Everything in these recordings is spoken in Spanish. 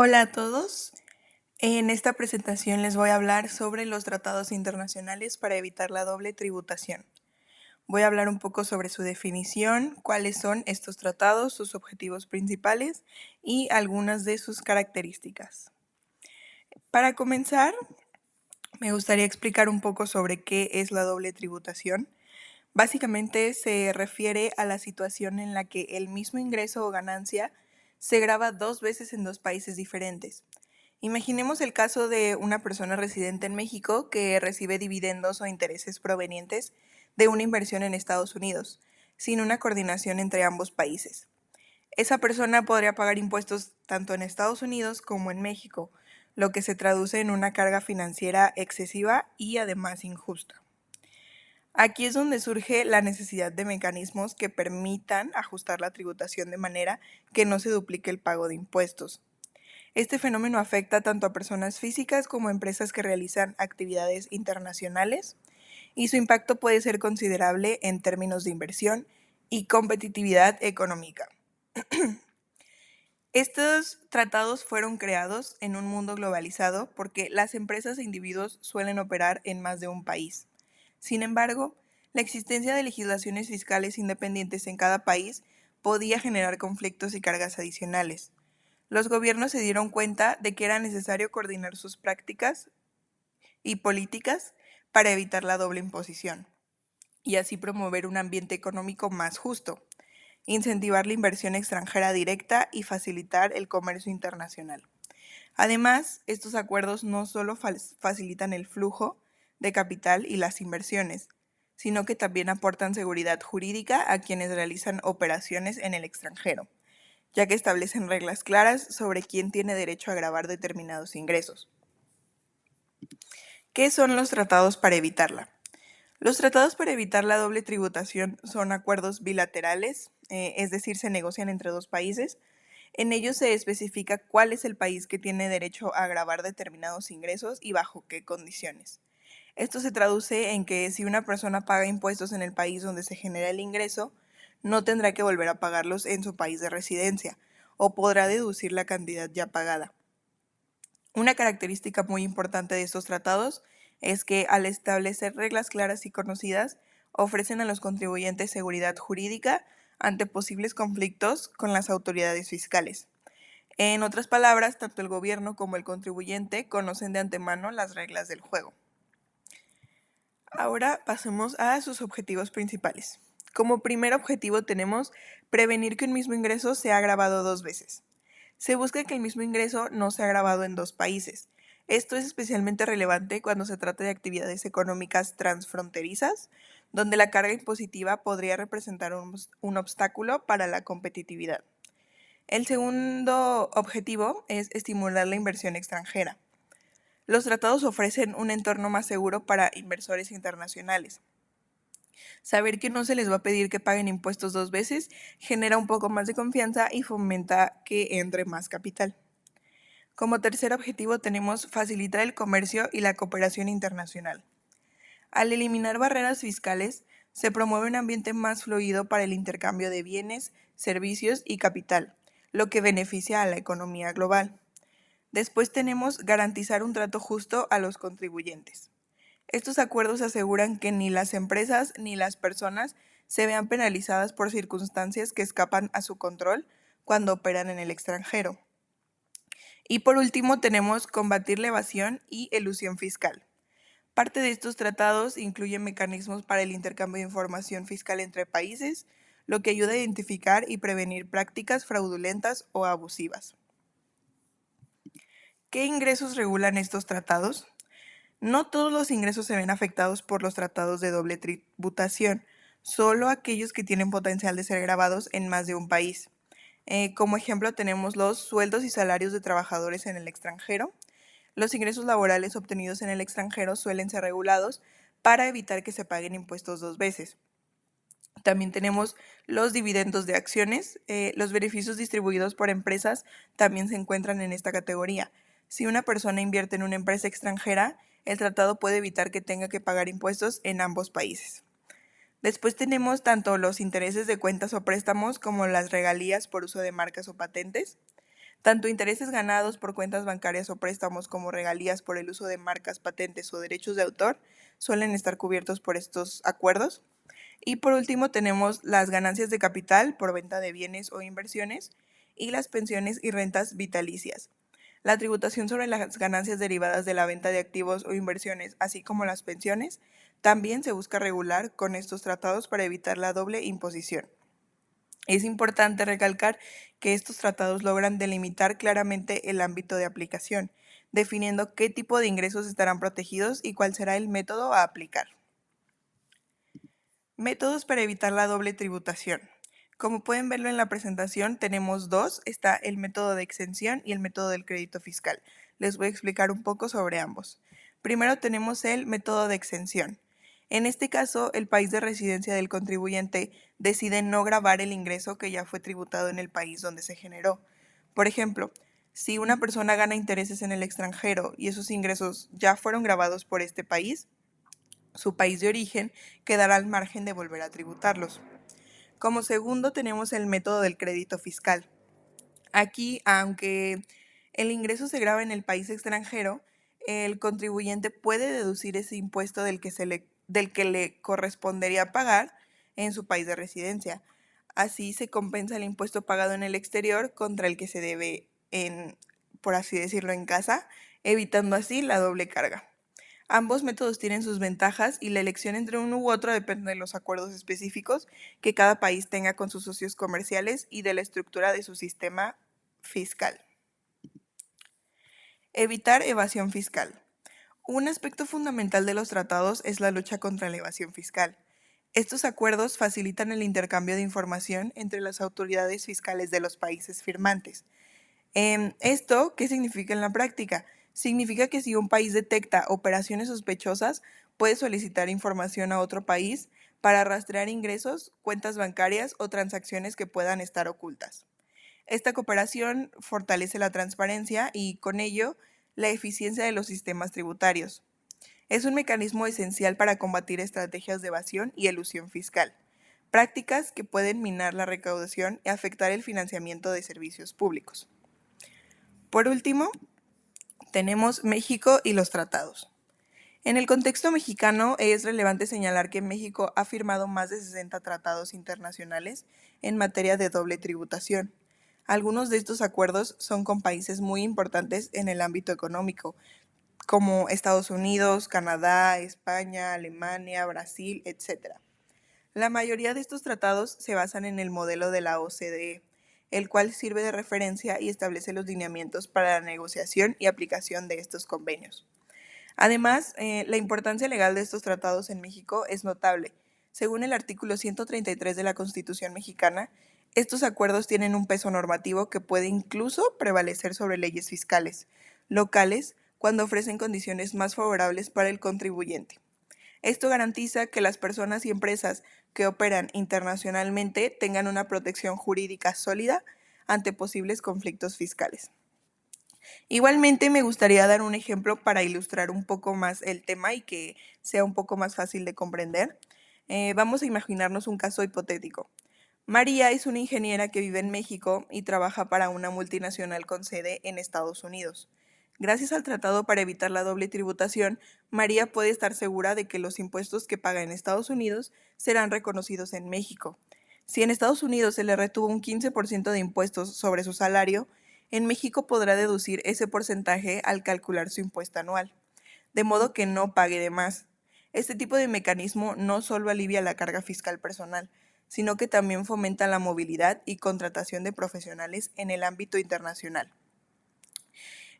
Hola a todos. En esta presentación les voy a hablar sobre los tratados internacionales para evitar la doble tributación. Voy a hablar un poco sobre su definición, cuáles son estos tratados, sus objetivos principales y algunas de sus características. Para comenzar, me gustaría explicar un poco sobre qué es la doble tributación. Básicamente se refiere a la situación en la que el mismo ingreso o ganancia se grava dos veces en dos países diferentes. Imaginemos el caso de una persona residente en México que recibe dividendos o intereses provenientes de una inversión en Estados Unidos, sin una coordinación entre ambos países. Esa persona podría pagar impuestos tanto en Estados Unidos como en México, lo que se traduce en una carga financiera excesiva y además injusta. Aquí es donde surge la necesidad de mecanismos que permitan ajustar la tributación de manera que no se duplique el pago de impuestos. Este fenómeno afecta tanto a personas físicas como a empresas que realizan actividades internacionales y su impacto puede ser considerable en términos de inversión y competitividad económica. Estos tratados fueron creados en un mundo globalizado porque las empresas e individuos suelen operar en más de un país. Sin embargo, la existencia de legislaciones fiscales independientes en cada país podía generar conflictos y cargas adicionales. Los gobiernos se dieron cuenta de que era necesario coordinar sus prácticas y políticas para evitar la doble imposición y así promover un ambiente económico más justo, incentivar la inversión extranjera directa y facilitar el comercio internacional. Además, estos acuerdos no solo facilitan el flujo de capital y las inversiones, sino que también aportan seguridad jurídica a quienes realizan operaciones en el extranjero, ya que establecen reglas claras sobre quién tiene derecho a gravar determinados ingresos. ¿Qué son los tratados para evitarla? Los tratados para evitar la doble tributación son acuerdos bilaterales, es decir, se negocian entre dos países. En ellos se especifica cuál es el país que tiene derecho a gravar determinados ingresos y bajo qué condiciones. Esto se traduce en que si una persona paga impuestos en el país donde se genera el ingreso, no tendrá que volver a pagarlos en su país de residencia o podrá deducir la cantidad ya pagada. Una característica muy importante de estos tratados es que al establecer reglas claras y conocidas, ofrecen a los contribuyentes seguridad jurídica ante posibles conflictos con las autoridades fiscales. En otras palabras, tanto el gobierno como el contribuyente conocen de antemano las reglas del juego. Ahora pasemos a sus objetivos principales. Como primer objetivo tenemos prevenir que un mismo ingreso sea grabado dos veces. Se busca que el mismo ingreso no sea grabado en dos países. Esto es especialmente relevante cuando se trata de actividades económicas transfronterizas, donde la carga impositiva podría representar un obstáculo para la competitividad. El segundo objetivo es estimular la inversión extranjera. Los tratados ofrecen un entorno más seguro para inversores internacionales. Saber que no se les va a pedir que paguen impuestos dos veces genera un poco más de confianza y fomenta que entre más capital. Como tercer objetivo tenemos facilitar el comercio y la cooperación internacional. Al eliminar barreras fiscales, se promueve un ambiente más fluido para el intercambio de bienes, servicios y capital, lo que beneficia a la economía global. Después tenemos garantizar un trato justo a los contribuyentes. Estos acuerdos aseguran que ni las empresas ni las personas se vean penalizadas por circunstancias que escapan a su control cuando operan en el extranjero. Y por último tenemos combatir la evasión y elusión fiscal. Parte de estos tratados incluyen mecanismos para el intercambio de información fiscal entre países, lo que ayuda a identificar y prevenir prácticas fraudulentas o abusivas. ¿Qué ingresos regulan estos tratados? No todos los ingresos se ven afectados por los tratados de doble tributación, solo aquellos que tienen potencial de ser grabados en más de un país. Como ejemplo tenemos los sueldos y salarios de trabajadores en el extranjero. Los ingresos laborales obtenidos en el extranjero suelen ser regulados para evitar que se paguen impuestos dos veces. También tenemos los dividendos de acciones. Los beneficios distribuidos por empresas también se encuentran en esta categoría. Si una persona invierte en una empresa extranjera, el tratado puede evitar que tenga que pagar impuestos en ambos países. Después tenemos tanto los intereses de cuentas o préstamos como las regalías por uso de marcas o patentes. Tanto intereses ganados por cuentas bancarias o préstamos como regalías por el uso de marcas, patentes o derechos de autor suelen estar cubiertos por estos acuerdos. Y por último tenemos las ganancias de capital por venta de bienes o inversiones y las pensiones y rentas vitalicias. La tributación sobre las ganancias derivadas de la venta de activos o inversiones, así como las pensiones, también se busca regular con estos tratados para evitar la doble imposición. Es importante recalcar que estos tratados logran delimitar claramente el ámbito de aplicación, definiendo qué tipo de ingresos estarán protegidos y cuál será el método a aplicar. Métodos para evitar la doble tributación. Como pueden verlo en la presentación, tenemos dos. Está el método de exención y el método del crédito fiscal. Les voy a explicar un poco sobre ambos. Primero tenemos el método de exención. En este caso, el país de residencia del contribuyente decide no gravar el ingreso que ya fue tributado en el país donde se generó. Por ejemplo, si una persona gana intereses en el extranjero y esos ingresos ya fueron grabados por este país, su país de origen quedará al margen de volver a tributarlos. Como segundo tenemos el método del crédito fiscal. Aquí, aunque el ingreso se graba en el país extranjero, el contribuyente puede deducir ese impuesto del que le correspondería pagar en su país de residencia. Así se compensa el impuesto pagado en el exterior contra el que se debe por así decirlo, en casa, evitando así la doble carga. Ambos métodos tienen sus ventajas y la elección entre uno u otro depende de los acuerdos específicos que cada país tenga con sus socios comerciales y de la estructura de su sistema fiscal. Evitar evasión fiscal. Un aspecto fundamental de los tratados es la lucha contra la evasión fiscal. Estos acuerdos facilitan el intercambio de información entre las autoridades fiscales de los países firmantes. ¿Esto qué significa en la práctica? Significa que si un país detecta operaciones sospechosas, puede solicitar información a otro país para rastrear ingresos, cuentas bancarias o transacciones que puedan estar ocultas. Esta cooperación fortalece la transparencia y, con ello, la eficiencia de los sistemas tributarios. Es un mecanismo esencial para combatir estrategias de evasión y elusión fiscal, prácticas que pueden minar la recaudación y afectar el financiamiento de servicios públicos. Por último, tenemos México y los tratados. En el contexto mexicano es relevante señalar que México ha firmado más de 60 tratados internacionales en materia de doble tributación. Algunos de estos acuerdos son con países muy importantes en el ámbito económico, como Estados Unidos, Canadá, España, Alemania, Brasil, etc. La mayoría de estos tratados se basan en el modelo de la OCDE, el cual sirve de referencia y establece los lineamientos para la negociación y aplicación de estos convenios. Además, la importancia legal de estos tratados en México es notable. Según el artículo 133 de la Constitución mexicana, estos acuerdos tienen un peso normativo que puede incluso prevalecer sobre leyes fiscales locales cuando ofrecen condiciones más favorables para el contribuyente. Esto garantiza que las personas y empresas que operan internacionalmente tengan una protección jurídica sólida ante posibles conflictos fiscales. Igualmente me gustaría dar un ejemplo para ilustrar un poco más el tema y que sea un poco más fácil de comprender. Vamos a imaginarnos un caso hipotético. María es una ingeniera que vive en México y trabaja para una multinacional con sede en Estados Unidos. Gracias al tratado para evitar la doble tributación, María puede estar segura de que los impuestos que paga en Estados Unidos serán reconocidos en México. Si en Estados Unidos se le retuvo un 15% de impuestos sobre su salario, en México podrá deducir ese porcentaje al calcular su impuesto anual, de modo que no pague de más. Este tipo de mecanismo no solo alivia la carga fiscal personal, sino que también fomenta la movilidad y contratación de profesionales en el ámbito internacional.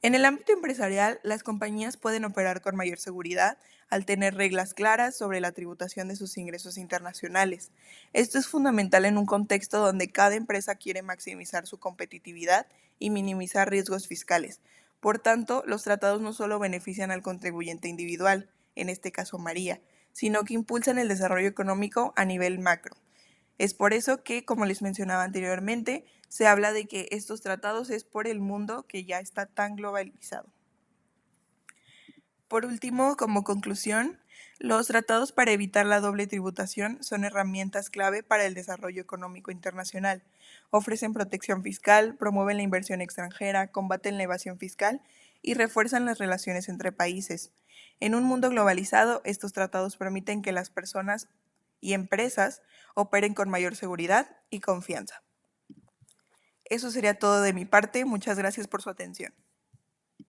En el ámbito empresarial, las compañías pueden operar con mayor seguridad al tener reglas claras sobre la tributación de sus ingresos internacionales. Esto es fundamental en un contexto donde cada empresa quiere maximizar su competitividad y minimizar riesgos fiscales. Por tanto, los tratados no solo benefician al contribuyente individual, en este caso María, sino que impulsan el desarrollo económico a nivel macro. Es por eso que, como les mencionaba anteriormente, se habla de que estos tratados es por el mundo que ya está tan globalizado. Por último, como conclusión, los tratados para evitar la doble tributación son herramientas clave para el desarrollo económico internacional. Ofrecen protección fiscal, promueven la inversión extranjera, combaten la evasión fiscal y refuerzan las relaciones entre países. En un mundo globalizado, estos tratados permiten que las personas y empresas operen con mayor seguridad y confianza. Eso sería todo de mi parte. Muchas gracias por su atención.